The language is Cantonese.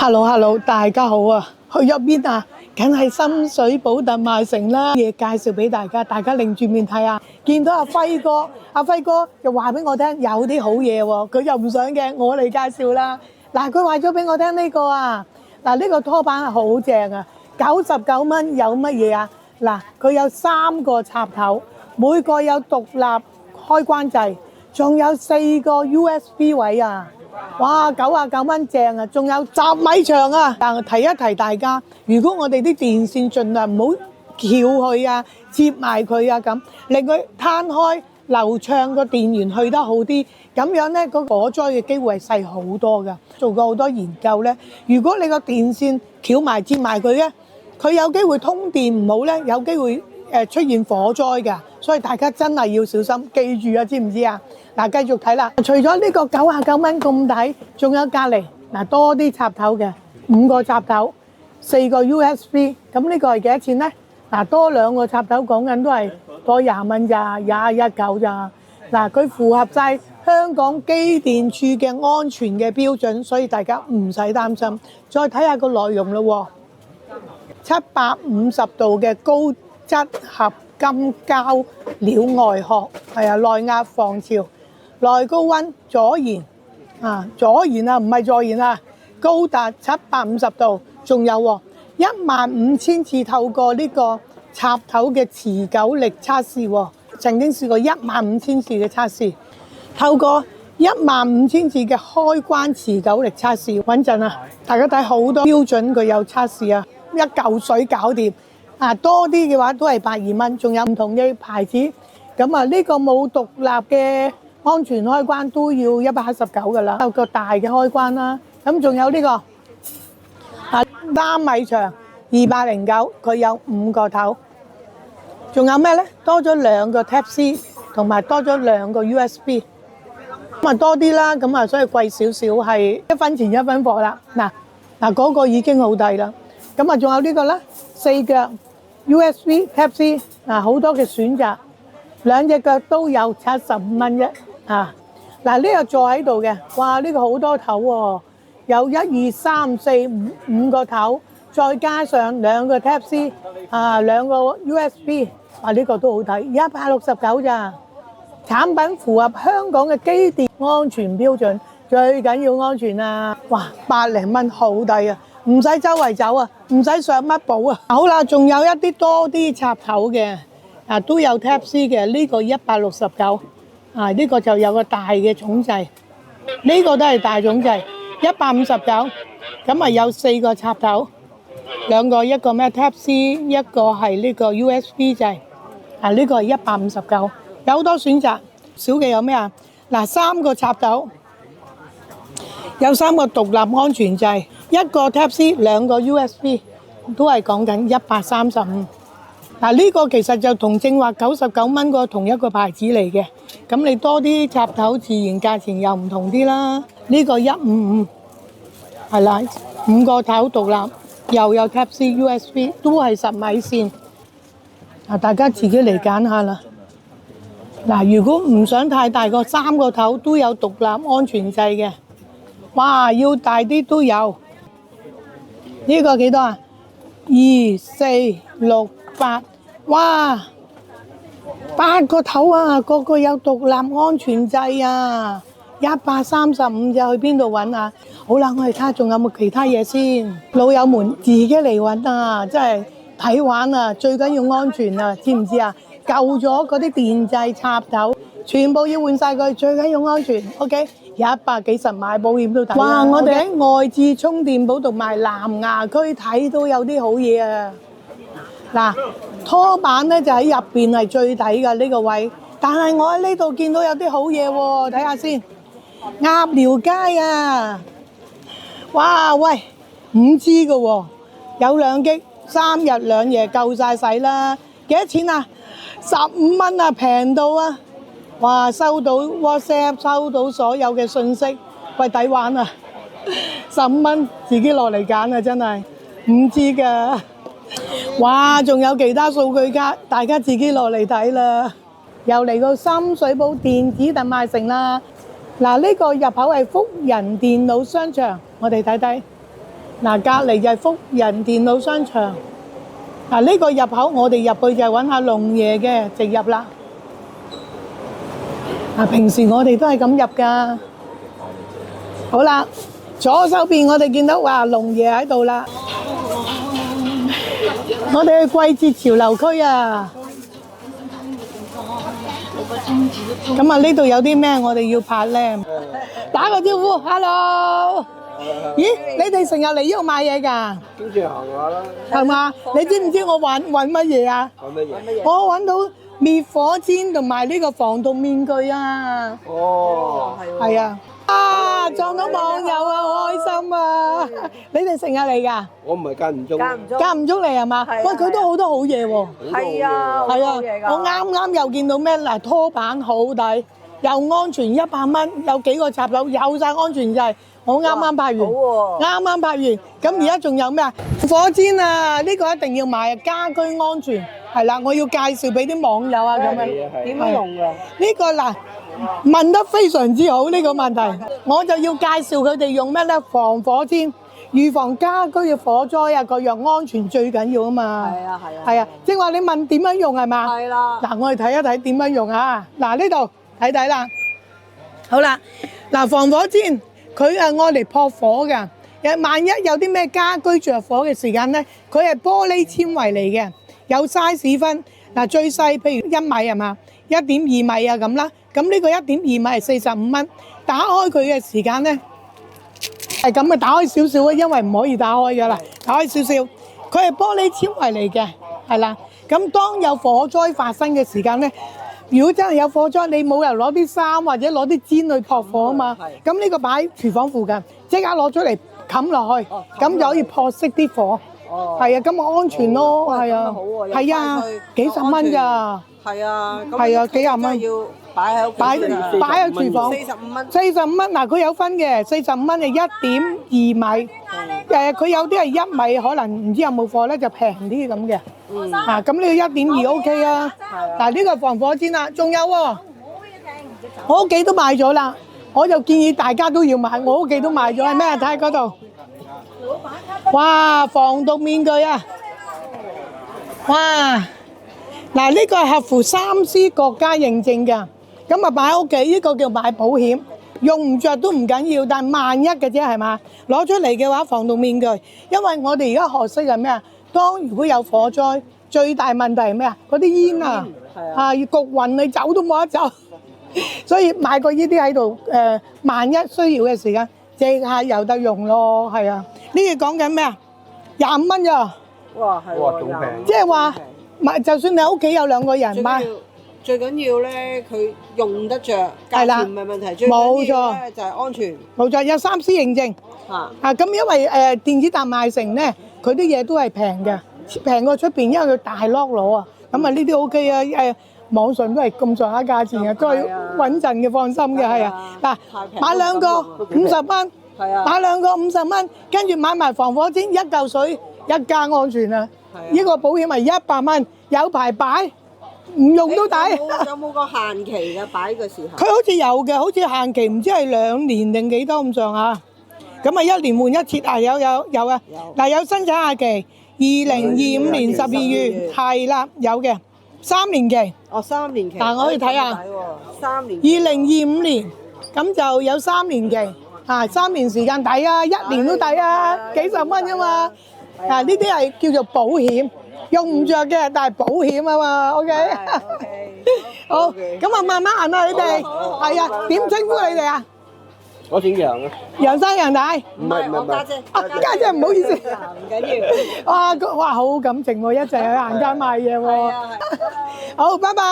Hello，大家好啊！去咗邊啊？梗係深水埗特賣城啦，嘢介紹俾大家，大家擰住面睇啊！見到阿輝哥，阿輝哥又話俾我聽有啲好嘢喎，佢又唔想嘅，我嚟介紹啦。嗱，佢話咗俾我聽呢個啊，嗱呢個拖板係好正啊，99蚊有乜嘢啊？嗱，佢有3個插頭，每個有獨立開關掣，仲有4個 USB 位啊！哇，99蚊正啊！仲有10米長啊！但係提一提大家，如果我哋啲電線盡量唔好翹佢啊，接埋佢啊咁，令佢攤開流暢個電源去得好啲，咁樣咧個火災嘅機會係細好多㗎。做過好多研究咧，如果你個電線翹埋接埋佢咧，佢有機會通電唔好咧，有機會出現火災㗎。所以大家真係要小心，記住啊，知唔知啊？嗱，繼續睇啦。除咗呢個99蚊咁抵，仲有隔離嗱多啲插頭嘅5個插頭，4個 USB。咁呢個係幾多錢咧？嗱，多2個插頭講緊都係多20蚊咋，21.9咋。嗱，佢符合晒香港機電署嘅安全嘅標準，所以大家唔使擔心。再睇下個內容咯喎，750度嘅高質合金膠料外殼，係啊，內壓防潮。內高溫阻燃啊，阻燃啊，唔係助燃啊，高達750度，仲有15000次透過呢個插頭嘅持久力測試喎，曾經試過15000次嘅測試，透過15000次嘅開關持久力測試，穩陣啊！大家睇好多標準佢有測試啊，一嚿水搞掂啊，多啲嘅話都係120蚊，仲有唔同嘅牌子，咁啊呢個冇獨立嘅安全開關都要119㗎啦，有個大嘅開關啦。咁仲有呢個3米長209，佢有5個頭。仲有咩咧？多咗2個 Type C 同埋多咗2個 USB。咁啊多啲啦，咁啊所以貴少少係1分錢1分貨啦。嗱嗰個已經好抵啦。咁啊仲有呢個啦，4腳 USB Type C 好多嘅選擇，2隻腳都有75蚊啫。嗱呢個座喺度嘅，哇呢個好多頭喎，有1、2、3、4、5個頭，再加上2個 Type C， 2個 USB， 呢個都好睇，169咋。產品符合香港嘅機電安全標準，最緊要安全啊！哇，100零蚊好抵啊，唔使周圍走啊，唔使上乜寶啊。好啦，仲有一啲多啲插頭嘅，都有 Type C 嘅，呢個169。呢個就有個大嘅重掣，呢個都係大重掣，159，咁啊有4個插頭，2個，一個咩 Type C， 一個係呢個 USB 掣，呢個係159，有好多選擇。少嘅有咩啊？嗱，3個插頭，有3個獨立安全掣，一個 Type C， 2個 USB， 都係講緊135。呢個其實就同正話99蚊個同一個牌子嚟嘅，咁你多啲插頭，自然價錢又唔同啲啦。呢個155係啦，5個頭獨立，又有 Type C USB， 都係10米線。大家自己嚟揀下啦。如果唔想太大個，3個頭都有獨立安全掣嘅。哇，要大啲都有。呢個幾多啊？2、4、6、8，哇，8個頭啊，個個有獨立安全掣啊，135就去邊度揾啊？好啦，我哋睇下仲有冇其他嘢先。老友們自己嚟揾啊，真係睇玩啊，最緊要安全啊，知唔知啊？舊咗嗰啲電掣插頭，全部要換晒佢，最緊要安全。OK， 100幾十買保險都抵。哇！我哋喺外置充電寶同埋南亞區睇到有啲好嘢啊！嗱，拖板咧就喺入邊係最抵㗎呢個位，但係我喺呢度見到有啲好嘢喎，睇下先。鴨寮街啊！哇喂，5G 㗎喎，有2 G， 3日2夜夠晒使啦。幾多錢啊？15蚊啊，平到啊！哇，收到 WhatsApp， 收到所有嘅信息，喂，抵玩啊！15蚊自己落嚟揀啊，真係5G㗎。哇，仲有其他數據卡，大家自己落嚟睇啦。又嚟到深水埗電子特賣城啦。嗱，呢個入口係福仁電腦商場，我哋睇睇。嗱，隔離就係福人電腦商場。嗱，呢個入口我哋入去就係揾下龍爺嘅，直入啦。嗱，平時我哋都係咁入㗎。好啦，左手邊我哋見到哇龍爺喺度啦。我哋去季節潮流區啊。咁啊，呢度有啲咩我哋要拍咧？打個招呼 ，hello。咦，你哋成日嚟呢度買嘢㗎？經常行下啦。係嘛？你知唔知我揾乜嘢啊？揾乜嘢？我揾到滅火氈同埋呢個防毒面具啊！哦，係啊！啊，撞到網友啊，好開心啊！你哋成日嚟㗎？我唔係間唔中。間唔中嚟係嘛？喂，佢都好多好嘢喎。係啊，係啊，我啱啱又見到咩嗱，拖板好抵，又安全100蚊，有幾個插頭，有曬安全掣。我啱啱拍完，啱啱拍完，咁而家仲有咩啊？火氈啊，呢個一定要買啊！家居安全係啦，我要介紹俾啲網友啊咁樣。點樣用㗎？呢個嗱問得非常之好呢個問題，我就要介紹佢哋用咩咧？防火氈，預防家居嘅火災啊，各樣安全最緊要啊嘛。係啊係啊。係啊，即係話你問點樣用係嘛？係啦。嗱，我哋睇一睇點樣用啊！嗱，呢度睇睇啦。好啦，嗱，防火氈。佢係愛嚟撲火㗎，萬一有啲咩家居着火嘅時間咧，佢係玻璃纖維嚟嘅，有 size 分。嗱，最細譬如1米係嘛，1.2米啊咁啦。咁呢個1.2米係45蚊。打開佢嘅時間咧係咁嘅，打開少少啊，因為唔可以打開㗎啦。打開少少，佢係玻璃纖維嚟嘅，係啦。咁當有火災發生嘅時間咧，如果真係有火災，你冇人攞啲衫或者攞啲氈去撲火啊嘛。咁呢個擺喺廚房附近，即刻攞出嚟冚落去，咁就可以撲熄啲火。係啊，咁咪安全咯。係啊，係啊，幾十蚊咋？係啊，係啊，幾廿蚊。要擺喺屋企。擺喺廚房。45蚊。45蚊，嗱，佢有分嘅，45蚊係1.2米。佢有啲係1米，可能唔知有冇貨咧，就平啲咁嘅。咁呢個1.2 OK 啊。嗱，呢個防火氈啦，仲有喎。我屋企都買咗啦，我就建議大家都要買。我屋企都買咗，係咩？睇下嗰度。哇，防毒面具啊！哇，嗱，呢個係合乎3C國家認證㗎。咁啊擺喺屋企，呢個叫買保險，用唔着都唔緊要，但係萬一嘅啫係嘛？攞出嚟嘅話，防毒面具，因為我哋而家學識係咩啊？當如果有火災，最大問題係咩啊？嗰啲煙啊，要焗暈你走都冇得走，所以買個呢啲喺度，萬一需要嘅時間，即刻有得用咯，係啊。呢個講緊咩啊？25蚊咋？哇，係喎，仲平。即係話買，就算你屋企有2個人買。最緊要咧，佢用得着，價錢唔係問題。最緊要咧就係安全。冇錯，有3C 認證。咁因為電子大賣場咧，佢啲嘢都係平嘅，平過出邊，因為佢大 lock 攞啊。咁啊呢啲 OK 啊，網上都係咁上下價錢嘅，都係穩陣嘅，放心嘅，係啊。嗱，買2個50蚊，買2個50蚊，跟住買埋防火氈1嚿水，1家安全啊。呢個保險係100蚊，有排擺。唔用都抵。有冇個限期嘅擺嘅時候？佢好似有嘅，好似限期唔知係2年定幾多咁上下。咁啊1年換1次啊，有啊。嗱，有生產日期，2025年12月係啦，有嘅3年期。哦，3年期。嗱，我可以睇下。3年。2025年，咁就有3年期，3年時間抵啊，1年都抵啊，幾十蚊啫嘛。嗱，呢啲係叫做保險。用唔着嘅，但係保險啊嘛 ，OK。好，咁啊慢慢行啦，你哋係啊，點稱呼你哋啊？我姓楊啊。楊生楊太。唔係我家姐。家姐唔好意思。唔緊要。哇，好感情喎，一齊去行街買嘢喎。好，拜拜。